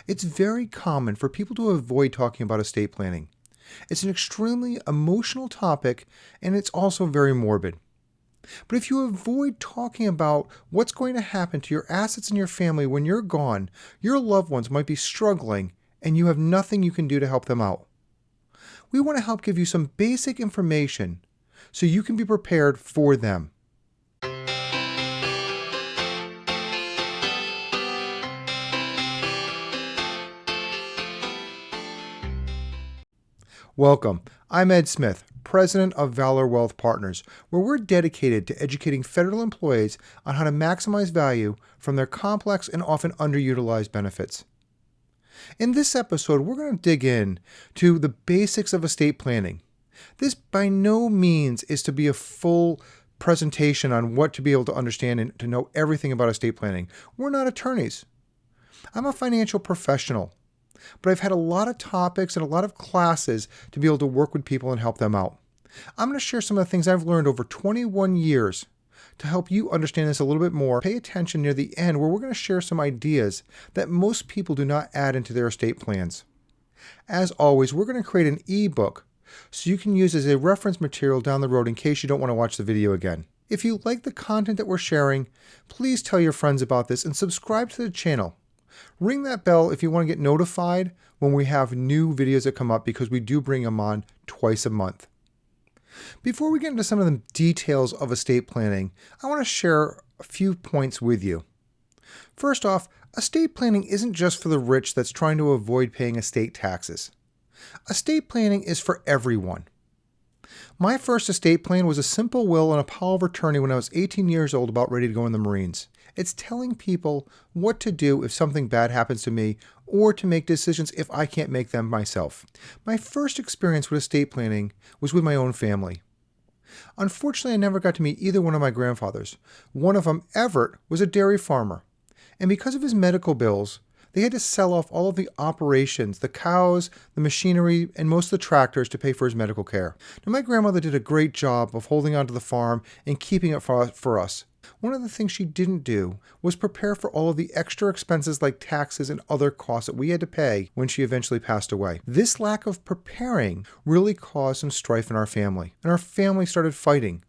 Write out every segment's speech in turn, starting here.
It's very common for people to avoid talking about estate planning. It's an extremely emotional topic, and it's also very morbid. But if you avoid talking about what's going to happen to your assets and your family when you're gone, your loved ones might be struggling and you have nothing you can do to help them out. We want to help give you some basic information so you can be prepared for them. Welcome. I'm Ed Smith, President of Valor Wealth Partners, where we're dedicated to educating federal employees on how to maximize value from their complex and often underutilized benefits. In this episode, we're going to dig in to the basics of estate planning. This by no means is to be a full presentation on what to be able to understand and to know everything about estate planning. We're not attorneys. I'm a financial professional, but I've had a lot of topics and a lot of classes to be able to work with people and help them out. I'm going to share some of the things I've learned over 21 years to help you understand this a little bit more. Pay attention near the end where we're going to share some ideas that most people do not add into their estate plans. As always, we're going to create an eBook so you can use as a reference material down the road in case you don't want to watch the video again. If you like the content that we're sharing, please tell your friends about this and subscribe to the channel. Ring that bell if you want to get notified when we have new videos that come up, because we do bring them on twice a month. Before we get into some of the details of estate planning, I want to share a few points with you. First off, estate planning isn't just for the rich that's trying to avoid paying estate taxes. Estate planning is for everyone. My first estate plan was a simple will and a power of attorney when I was 18 years old, about ready to go in the Marines. It's telling people what to do if something bad happens to me, or to make decisions if I can't make them myself. My first experience with estate planning was with my own family. Unfortunately, I never got to meet either one of my grandfathers. One of them, Everett, was a dairy farmer, and because of his medical bills, they had to sell off all of the operations, the cows, the machinery, and most of the tractors to pay for his medical care. Now, my grandmother did a great job of holding onto the farm and keeping it for us. One of the things she didn't do was prepare for all of the extra expenses like taxes and other costs that we had to pay when she eventually passed away. This lack of preparing really caused some strife in our family, and our family started fighting.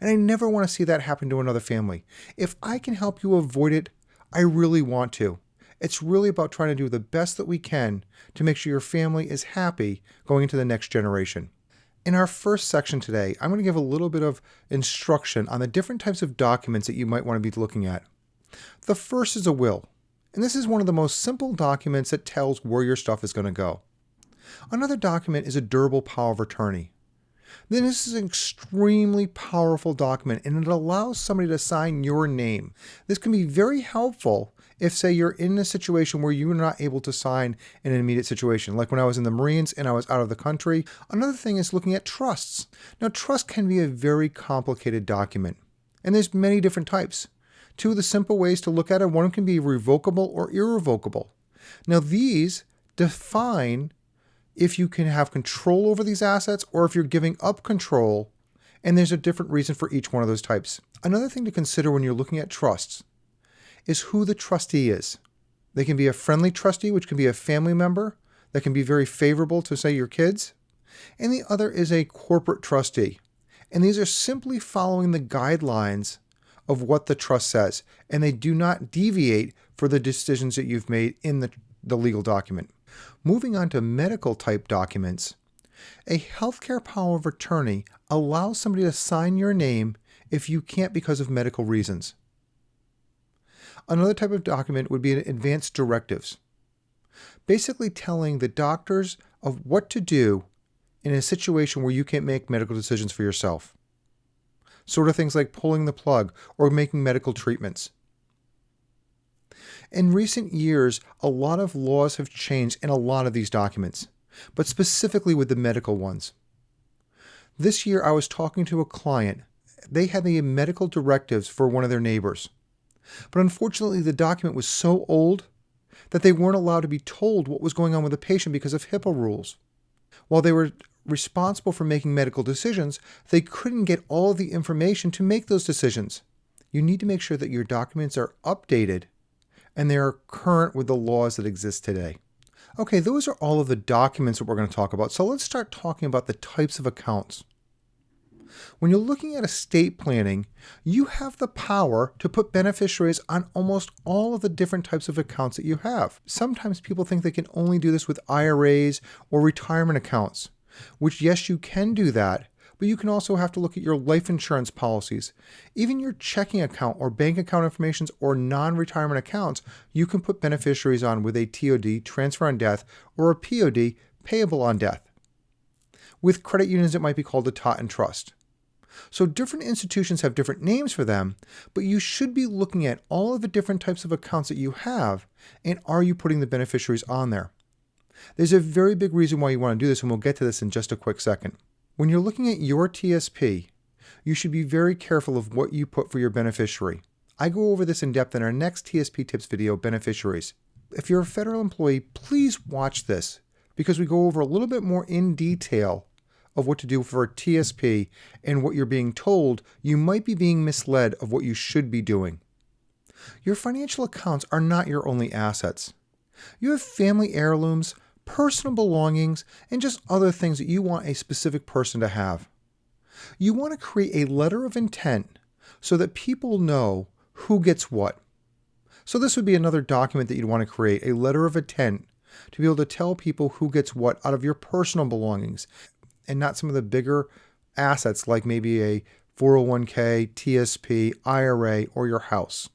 And I never want to see that happen to another family. If I can help you avoid it, I really want to. It's really about trying to do the best that we can to make sure your family is happy going into the next generation. In our first section today, I'm going to give a little bit of instruction on the different types of documents that you might want to be looking at. The first is a will, and this is one of the most simple documents that tells where your stuff is going to go. Another document is a durable power of attorney. Then this is an extremely powerful document, and it allows somebody to sign your name. This can be very helpful if, say, you're in a situation where you're not able to sign in an immediate situation, like when I was in the Marines and I was out of the country. Another thing is looking at trusts. Now, trust can be a very complicated document, and there's many different types. Two of the simple ways to look at it, one can be revocable or irrevocable. Now, these define if you can have control over these assets or if you're giving up control, and there's a different reason for each one of those types. Another thing to consider when you're looking at trusts is who the trustee is. They can be a friendly trustee, which can be a family member that can be very favorable to, say, your kids. And the other is a corporate trustee. And these are simply following the guidelines of what the trust says, and they do not deviate for the decisions that you've made in the legal document. Moving on to medical type documents, a healthcare power of attorney allows somebody to sign your name if you can't because of medical reasons. Another type of document would be advanced directives, basically telling the doctors of what to do in a situation where you can't make medical decisions for yourself. Sort of things like pulling the plug or making medical treatments. In recent years, a lot of laws have changed in a lot of these documents, but specifically with the medical ones. This year, I was talking to a client. They had the medical directives for one of their neighbors. But unfortunately, the document was so old that they weren't allowed to be told what was going on with the patient because of HIPAA rules. While they were responsible for making medical decisions, they couldn't get all of the information to make those decisions. You need to make sure that your documents are updated and they are current with the laws that exist today. Okay, those are all of the documents that we're going to talk about. So let's start talking about the types of accounts. When you're looking at estate planning, you have the power to put beneficiaries on almost all of the different types of accounts that you have. Sometimes people think they can only do this with IRAs or retirement accounts, which yes, you can do that, but you can also have to look at your life insurance policies. Even your checking account or bank account information or non-retirement accounts, you can put beneficiaries on with a TOD, transfer on death, or a POD, payable on death. With credit unions, it might be called a tot and trust. So different institutions have different names for them, but you should be looking at all of the different types of accounts that you have, and are you putting the beneficiaries on there? There's a very big reason why you want to do this, and we'll get to this in just a quick second. When you're looking at your TSP, you should be very careful of what you put for your beneficiary. I go over this in depth in our next TSP tips video, beneficiaries. If you're a federal employee, please watch this because we go over a little bit more in detail of what to do for a TSP and what you're being told. You might be being misled of what you should be doing. Your financial accounts are not your only assets. You have family heirlooms, personal belongings, and just other things that you want a specific person to have. You want to create a letter of intent so that people know who gets what. So this would be another document that you'd want to create, a letter of intent to be able to tell people who gets what out of your personal belongings and not some of the bigger assets like maybe a 401k, TSP, IRA, or your house.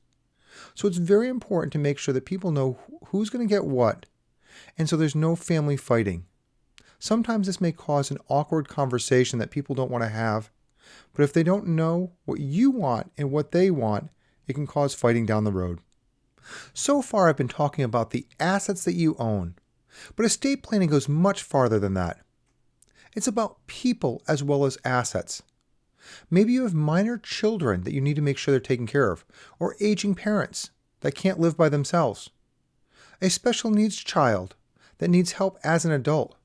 So it's very important to make sure that people know who's going to get what, and so there's no family fighting. Sometimes this may cause an awkward conversation that people don't want to have, but if they don't know what you want and what they want, it can cause fighting down the road. So far, I've been talking about the assets that you own, but estate planning goes much farther than that. It's about people as well as assets. Maybe you have minor children that you need to make sure they're taken care of, or aging parents that can't live by themselves, a special needs child that needs help as an adult,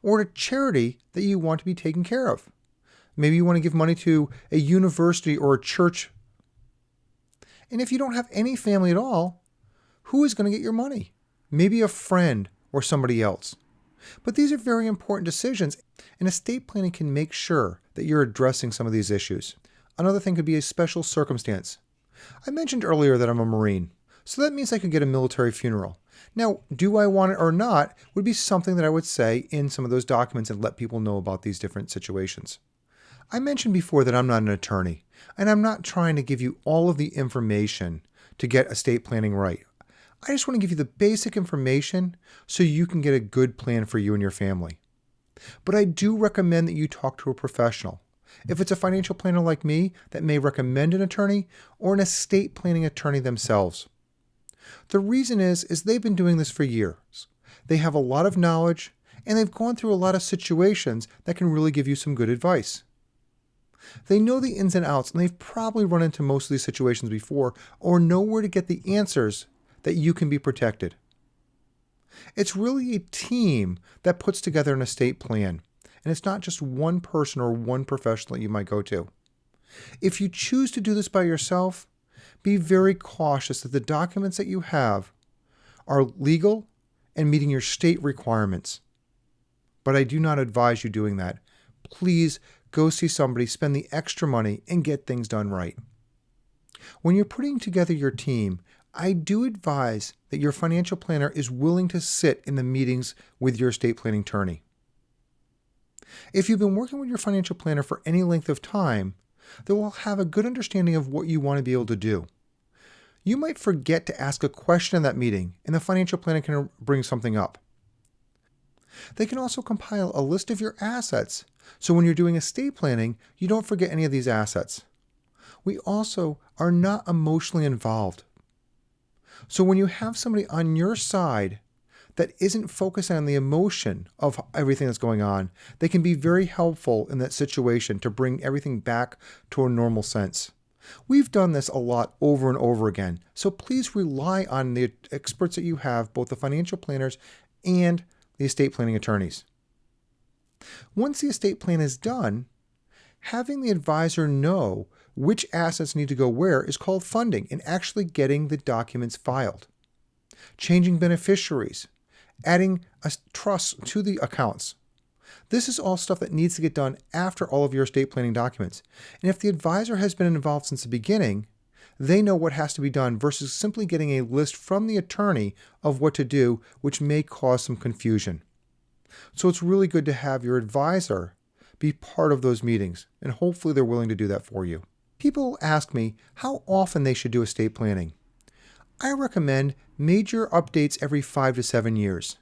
or a charity that you want to be taken care of. Maybe you want to give money to a university or a church. And if you don't have any family at all, who is going to get your money? Maybe a friend or somebody else. But these are very important decisions, and estate planning can make sure that you're addressing some of these issues. Another thing could be a special circumstance. I mentioned earlier that I'm a Marine, so that means I could get a military funeral. Now, do I want it or not would be something that I would say in some of those documents and let people know about these different situations. I mentioned before that I'm not an attorney, and I'm not trying to give you all of the information to get estate planning right. I just want to give you the basic information so you can get a good plan for you and your family. But I do recommend that you talk to a professional. If it's a financial planner like me that may recommend an attorney or an estate planning attorney themselves. The reason is they've been doing this for years. They have a lot of knowledge and they've gone through a lot of situations that can really give you some good advice. They know the ins and outs and they've probably run into most of these situations before or know where to get the answers that you can be protected. It's really a team that puts together an estate plan, and it's not just one person or one professional that you might go to. If you choose to do this by yourself, be very cautious that the documents that you have are legal and meeting your state requirements. But I do not advise you doing that. Please go see somebody, spend the extra money, and get things done right. When you're putting together your team, I do advise that your financial planner is willing to sit in the meetings with your estate planning attorney. If you've been working with your financial planner for any length of time, they will have a good understanding of what you want to be able to do. You might forget to ask a question in that meeting, and the financial planner can bring something up. They can also compile a list of your assets, so when you're doing estate planning, you don't forget any of these assets. We also are not emotionally involved. So when you have somebody on your side that isn't focused on the emotion of everything that's going on, they can be very helpful in that situation to bring everything back to a normal sense. We've done this a lot over and over again, so please rely on the experts that you have, both the financial planners and the estate planning attorneys. Once the estate plan is done, having the advisor know which assets need to go where is called funding and actually getting the documents filed. changing beneficiaries, adding a trust to the accounts. This is all stuff that needs to get done after all of your estate planning documents. And if the advisor has been involved since the beginning, they know what has to be done versus simply getting a list from the attorney of what to do, which may cause some confusion. So it's really good to have your advisor be part of those meetings, and hopefully they're willing to do that for you. People ask me how often they should do estate planning. I recommend major updates every 5 to 7 years.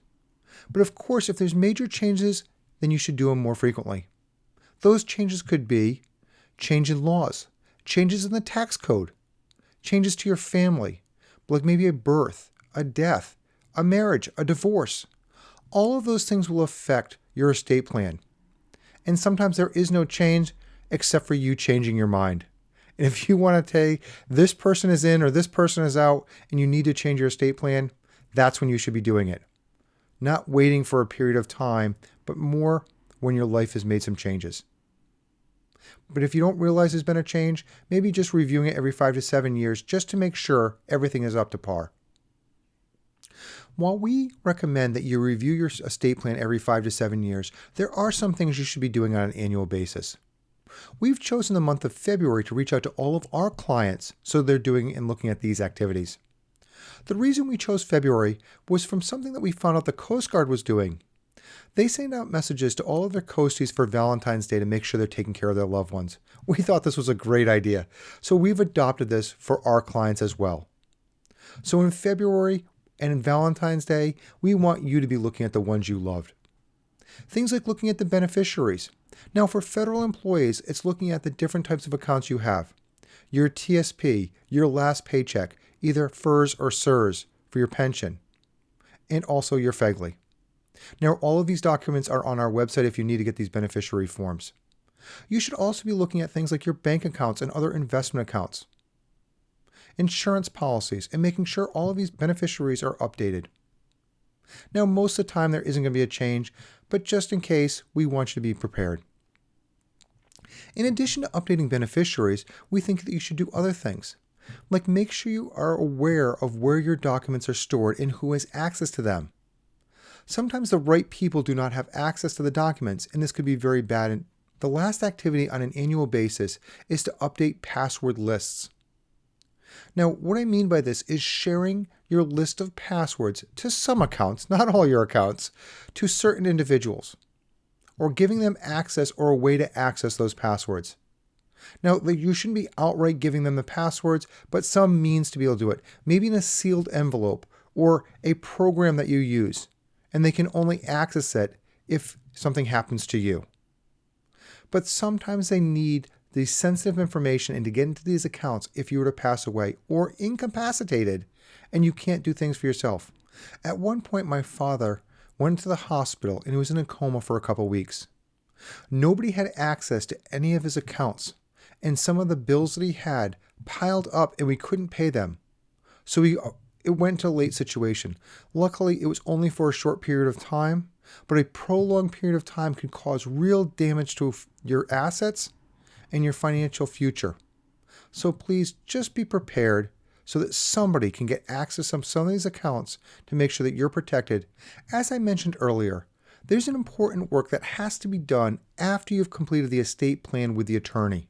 But of course, if there's major changes, then you should do them more frequently. Those changes could be change in laws, changes in the tax code, changes to your family, like maybe a birth, a death, a marriage, a divorce. All of those things will affect your estate plan. And sometimes there is no change except for you changing your mind. And if you want to say this person is in or this person is out and you need to change your estate plan, that's when you should be doing it. Not waiting for a period of time, but more when your life has made some changes. But if you don't realize there's been a change, maybe just reviewing it every 5 to 7 years just to make sure everything is up to par. While we recommend that you review your estate plan every 5 to 7 years, there are some things you should be doing on an annual basis. We've chosen the month of February to reach out to all of our clients so they're doing and looking at these activities. The reason we chose February was from something that we found out the Coast Guard was doing. They send out messages to all of their coasties for Valentine's Day to make sure they're taking care of their loved ones. We thought this was a great idea, so we've adopted this for our clients as well. So in February and in Valentine's Day, we want you to be looking at the ones you loved. Things like looking at the beneficiaries. Now for federal employees, it's looking at the different types of accounts you have. Your TSP, your last paycheck, either FERS or SERS for your pension, and also your FEGLI. Now, all of these documents are on our website if you need to get these beneficiary forms. You should also be looking at things like your bank accounts and other investment accounts, insurance policies, and making sure all of these beneficiaries are updated. Now, most of the time there isn't going to be a change, but just in case, we want you to be prepared. In addition to updating beneficiaries, we think that you should do other things, like make sure you are aware of where your documents are stored and who has access to them. Sometimes the right people do not have access to the documents, and this could be very bad. And the last activity on an annual basis is to update password lists. Now, what I mean by this is sharing your list of passwords to some accounts, not all your accounts, to certain individuals, or giving them access or a way to access those passwords. Now, you shouldn't be outright giving them the passwords, but some means to be able to do it, maybe in a sealed envelope or a program that you use. And they can only access it if something happens to you. But sometimes they need the sensitive information and to get into these accounts if you were to pass away or incapacitated and you can't do things for yourself. At one point, my father went to the hospital and he was in a coma for a couple weeks. Nobody had access to any of his accounts, and some of the bills that he had piled up and we couldn't pay them. So it went to a late situation. Luckily, it was only for a short period of time, but a prolonged period of time can cause real damage to your assets and your financial future. So please just be prepared so that somebody can get access to some of these accounts to make sure that you're protected. As I mentioned earlier, there's an important work that has to be done after you've completed the estate plan with the attorney.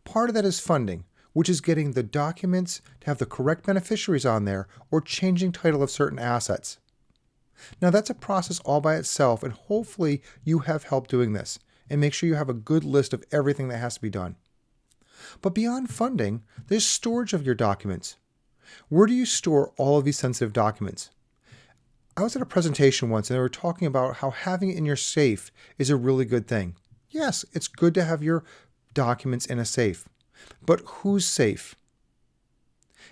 Part of that is funding, which is getting the documents to have the correct beneficiaries on there or changing title of certain assets. Now that's a process all by itself, and hopefully you have help doing this and make sure you have a good list of everything that has to be done. But beyond funding, there's storage of your documents. Where do you store all of these sensitive documents? I was at a presentation once and they were talking about how having it in your safe is a really good thing. Yes, it's good to have your documents in a safe. But who's safe?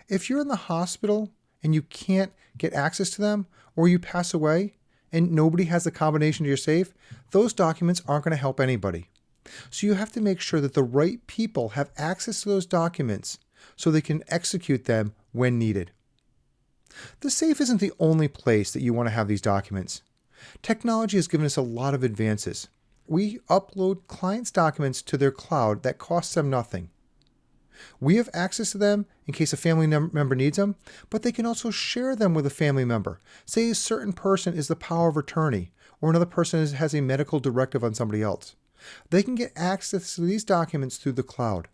If you're in the hospital and you can't get access to them, or you pass away and nobody has the combination to your safe, those documents aren't going to help anybody. So you have to make sure that the right people have access to those documents so they can execute them when needed. The safe isn't the only place that you want to have these documents. Technology has given us a lot of advances. We upload clients' documents to their cloud that costs them nothing. We have access to them in case a family member needs them, but they can also share them with a family member. Say a certain person is the power of attorney, or another person has a medical directive on somebody else. They can get access to these documents through the cloud.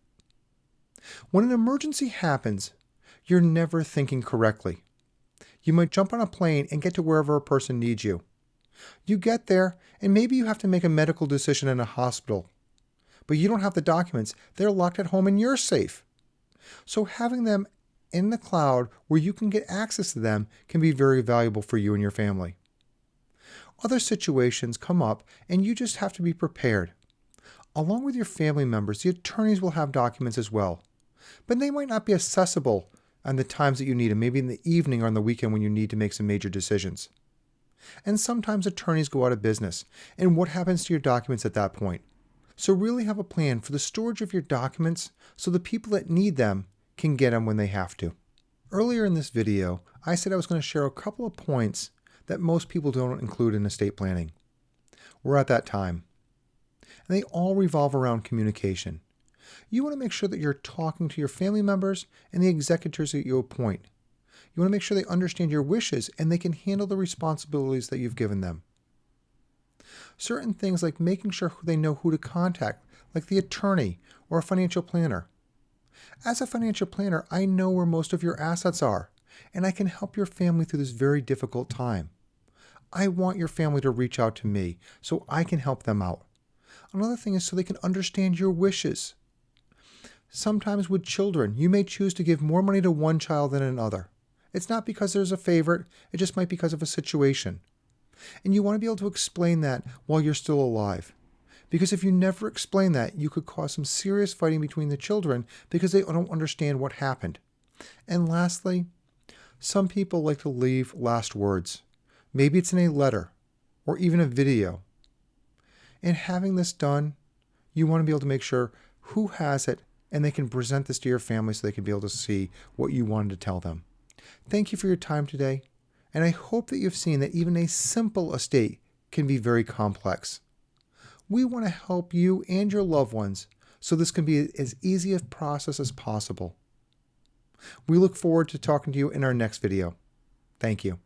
When an emergency happens, you're never thinking correctly. You might jump on a plane and get to wherever a person needs you. You get there, and maybe you have to make a medical decision in a hospital. But you don't have the documents. They're locked at home and you're safe. So having them in the cloud where you can get access to them can be very valuable for you and your family. Other situations come up and you just have to be prepared. Along with your family members, the attorneys will have documents as well. But they might not be accessible on the times that you need them, maybe in the evening or on the weekend when you need to make some major decisions. And sometimes attorneys go out of business. And what happens to your documents at that point? So really have a plan for the storage of your documents so the people that need them can get them when they have to. Earlier in this video, I said I was going to share a couple of points that most people don't include in estate planning. We're at that time. And they all revolve around communication. You want to make sure that you're talking to your family members and the executors that you appoint. You want to make sure they understand your wishes and they can handle the responsibilities that you've given them. Certain things like making sure they know who to contact, like the attorney or a financial planner. As a financial planner, I know where most of your assets are, and I can help your family through this very difficult time. I want your family to reach out to me so I can help them out. Another thing is so they can understand your wishes. Sometimes with children, you may choose to give more money to one child than another. It's not because there's a favorite, it just might be because of a situation. And you want to be able to explain that while you're still alive. Because if you never explain that, you could cause some serious fighting between the children because they don't understand what happened. And lastly, some people like to leave last words. Maybe it's in a letter or even a video. And having this done, you want to be able to make sure who has it and they can present this to your family so they can be able to see what you wanted to tell them. Thank you for your time today. And I hope that you've seen that even a simple estate can be very complex. We want to help you and your loved ones so this can be as easy a process as possible. We look forward to talking to you in our next video. Thank you.